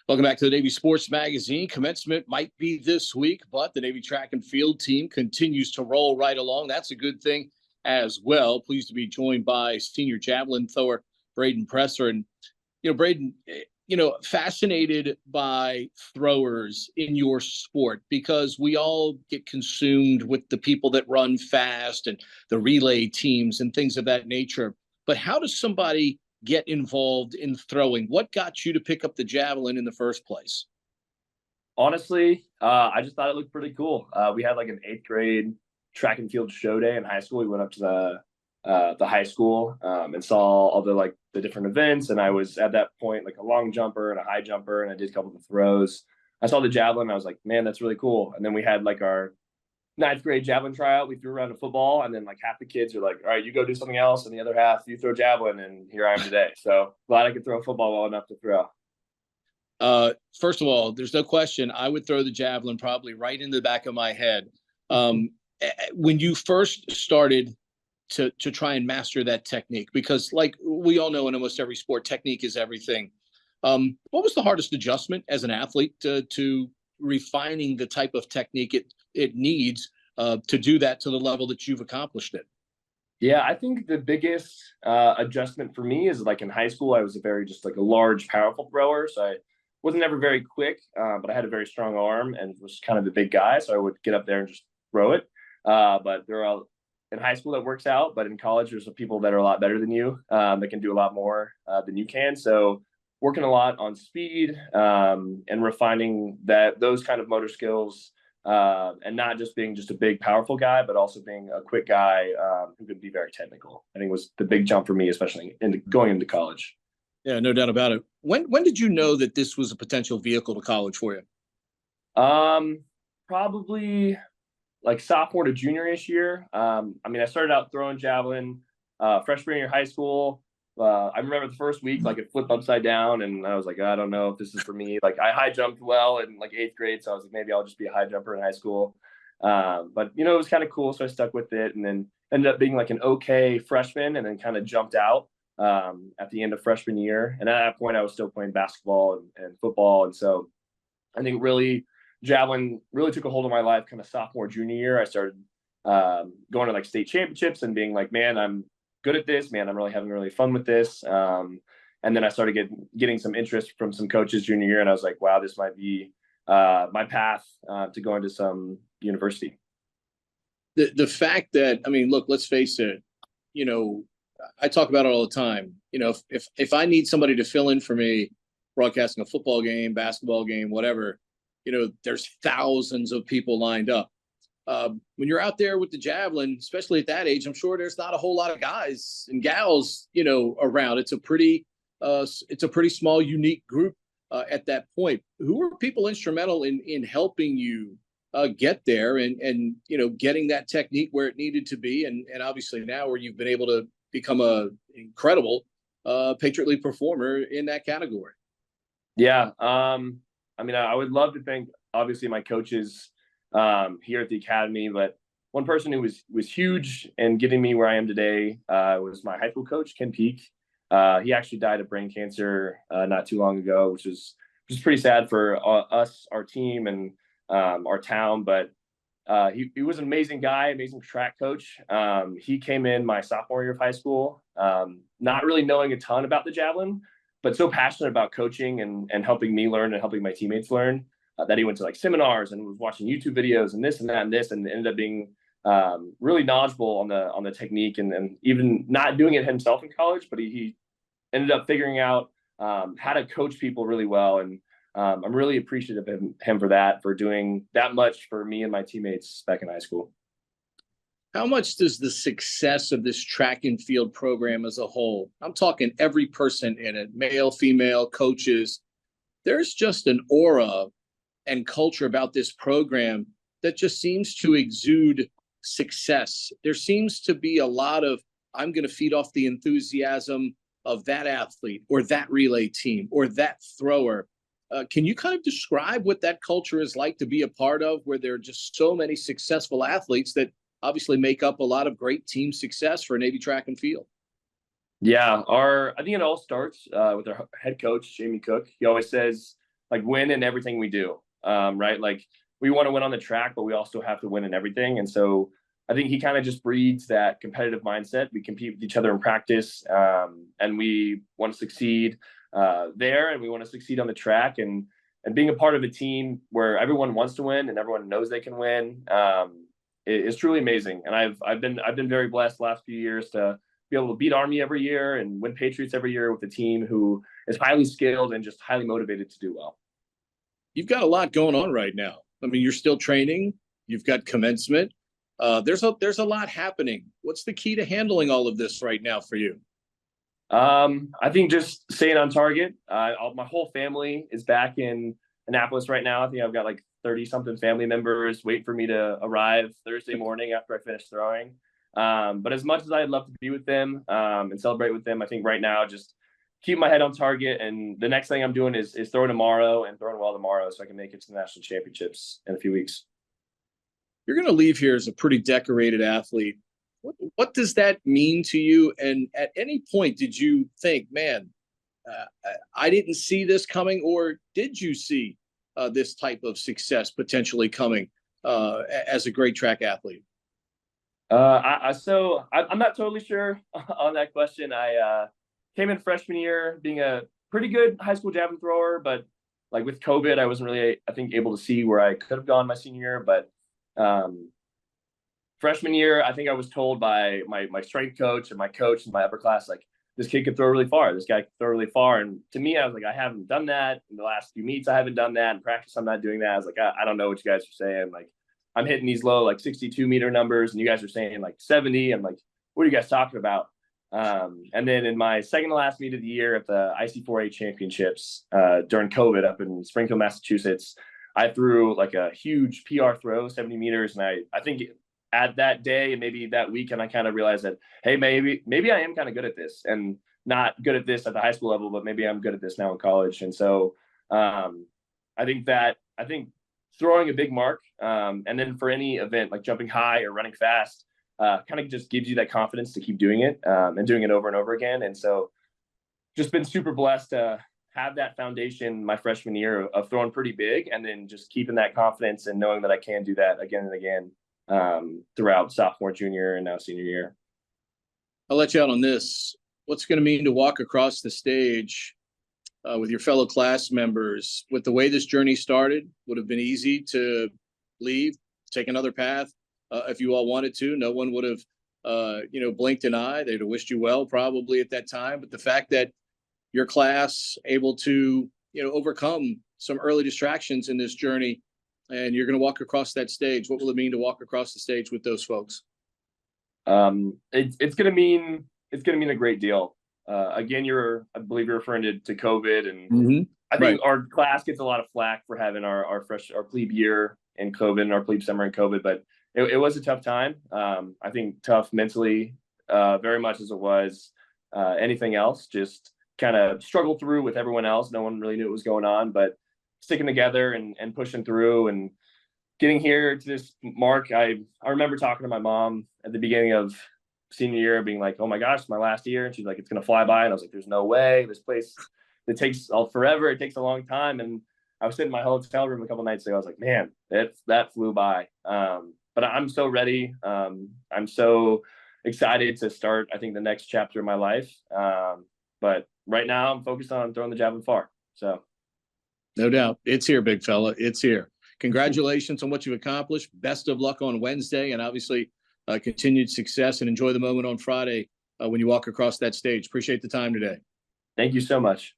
Welcome back to the Navy Sports Magazine. Commencement might be this week, but the Navy track and field team continues to roll right along. That's a good thing as well. Pleased to be joined by senior javelin thrower Braden Presser. And, Braden, fascinated by throwers in your sport because we all get consumed with the people that run fast and the relay teams and things of that nature. But how does somebody get involved in throwing? What got you to pick up the javelin in the first place? Honestly, I just thought it looked pretty cool. We had like an 8th grade track and field show day in high school. We went up to the high school and saw all the different events. And I was at that point like a long jumper and a high jumper, and I did a couple of throws. I saw the javelin. I was like, man, that's really cool. And then we had like our 9th grade javelin tryout. We threw around a football, and then like half the kids are like, all right, you go do something else, and the other half you throw javelin, and here I am today. So glad I could throw a football well enough to throw. First of all, there's no question I would throw the javelin probably right in the back of my head. When you first started to try and master that technique, because like we all know in almost every sport, technique is everything. What was the hardest adjustment as an athlete to refining the type of technique it needs to do that to the level that you've accomplished it? Yeah, I think the biggest adjustment for me is like in high school, I was just like a large, powerful thrower. So I wasn't ever very quick, but I had a very strong arm and was kind of the big guy. So I would get up there and just throw it. But there are in high school that works out, but in college, there's people that are a lot better than you that can do a lot more than you can. So working a lot on speed and refining those kind of motor skills and not just being just a big, powerful guy, but also being a quick guy who could be very technical, I think was the big jump for me, especially going into college. Yeah, no doubt about it. When did you know that this was a potential vehicle to college for you? Probably like sophomore to junior-ish year. I started out throwing javelin freshman year of high school. I remember the first week, like it flipped upside down, and I was like, I don't know if this is for me. Like I high jumped well in like 8th grade, so I was like, maybe I'll just be a high jumper in high school. But it was kind of cool, so I stuck with it, and then ended up being like an okay freshman, and then kind of jumped out at the end of freshman year. And at that point, I was still playing basketball and football, and so I think really javelin really took a hold of my life kind of sophomore, junior year. I started going to like state championships and being like, man, I'm good at this, man. I'm really having really fun with this. And then I started getting some interest from some coaches junior year. And I was like, wow, this might be my path to go into some university. The fact that, look, let's face it, I talk about it all the time. If I need somebody to fill in for me, broadcasting a football game, basketball game, whatever, there's thousands of people lined up. When you're out there with the javelin, especially at that age, I'm sure there's not a whole lot of guys and gals, around. It's a pretty small, unique group at that point. Who were people instrumental in helping you get there and getting that technique where it needed to be, and obviously now where you've been able to become a incredible Patriot League performer in that category? Yeah, I would love to thank obviously my coaches here at the academy, but one person who was huge in getting me where I am today was my high school coach, Ken Peak. He actually died of brain cancer not too long ago, which is pretty sad for us, our team, and our town. But he was an amazing guy, amazing track coach. He came in my sophomore year of high school, not really knowing a ton about the javelin, but so passionate about coaching and helping me learn and helping my teammates learn that he went to like seminars and was watching YouTube videos and this and that and this, and ended up being really knowledgeable on the technique and even not doing it himself in college, but he ended up figuring out how to coach people really well. And I'm really appreciative of him for doing that much for me and my teammates back in high school. How much does the success of this track and field program as a whole, I'm talking every person in it, male, female, coaches, there's just an aura and culture about this program that just seems to exude success. There seems to be a lot of, I'm going to feed off the enthusiasm of that athlete or that relay team or that thrower. Can you kind of describe what that culture is like to be a part of, where there are just so many successful athletes that obviously make up a lot of great team success for Navy track and field? Yeah, I think it all starts with our head coach, Jamie Cook. He always says, like win in everything we do. Right. Like we want to win on the track, but we also have to win in everything. And so I think he kind of just breeds that competitive mindset. We compete with each other in practice, and we want to succeed there, and we want to succeed on the track. And being a part of a team where everyone wants to win and everyone knows they can win is truly amazing. And I've been very blessed the last few years to be able to beat Army every year and win Patriots every year with a team who is highly skilled and just highly motivated to do well. You've got a lot going on right now. I mean, you're still training. You've got commencement. There's a lot happening. What's the key to handling all of this right now for you? I think just staying on target. My whole family is back in Annapolis right now. I think I've got like 30 something family members waiting for me to arrive Thursday morning after I finish throwing. But as much as I'd love to be with them and celebrate with them, I think right now just keep my head on target. And the next thing I'm doing is throwing tomorrow and throwing well tomorrow so I can make it to the national championships in a few weeks. You're going to leave here as a pretty decorated athlete. What does that mean to you? And at any point, did you think, man, I didn't see this coming, or did you see this type of success potentially coming as a great track athlete? So I'm not totally sure on that question. I came in freshman year being a pretty good high school javelin thrower, but like with COVID, I wasn't really, I think, able to see where I could have gone my senior year. But freshman year, I think I was told by my strength coach and my coach in my upper class, like, this kid could throw really far. This guy could throw really far. And to me, I was like, I haven't done that in the last few meets. I haven't done that in practice. I'm not doing that. I was like, I don't know what you guys are saying. Like, I'm hitting these low, like 62-meter numbers, and you guys are saying like 70. I'm like, what are you guys talking about? And then in my second to last meet of the year at the IC4A championships during COVID up in Springfield, Massachusetts, I threw like a huge PR throw, 70 meters. And I think at that day and maybe that weekend, I kind of realized that, hey, maybe I am kind of good at this, and not good at this at the high school level, but maybe I'm good at this now in college. And so I think throwing a big mark and then for any event like jumping high or running fast kind of just gives you that confidence to keep doing it and doing it over and over again. And so just been super blessed to have that foundation my freshman year of throwing pretty big, and then just keeping that confidence and knowing that I can do that again and again throughout sophomore, junior, and now senior year. I'll let you out on this. What's it going to mean to walk across the stage with your fellow class members? With the way this journey started, would have been easy to leave, take another path if you all wanted to. No one would have, blinked an eye. They'd have wished you well probably at that time. But the fact that your class able to, overcome some early distractions in this journey, and you're going to walk across that stage, what will it mean to walk across the stage with those folks? It's going to mean a great deal. Again, I believe you're referring to COVID, and I think our class gets a lot of flack for having our plebe year in COVID and our plebe summer in COVID, but it was a tough time. I think tough mentally, very much as it was anything else. Just kind of struggled through with everyone else. No one really knew what was going on, but sticking together and pushing through and getting here to this mark. I remember talking to my mom at the beginning of senior year, being like, oh my gosh, it's my last year. And she's like, it's going to fly by. And I was like, there's no way. This place, it takes forever. It takes a long time. And I was sitting in my hotel room a couple nights ago. I was like, man, that flew by. But I'm so ready. I'm so excited to start, I think, the next chapter of my life. But right now I'm focused on throwing the javelin far. So. No doubt. It's here, big fella. It's here. Congratulations on what you've accomplished. Best of luck on Wednesday, and obviously continued success, and enjoy the moment on Friday when you walk across that stage. Appreciate the time today. Thank you so much.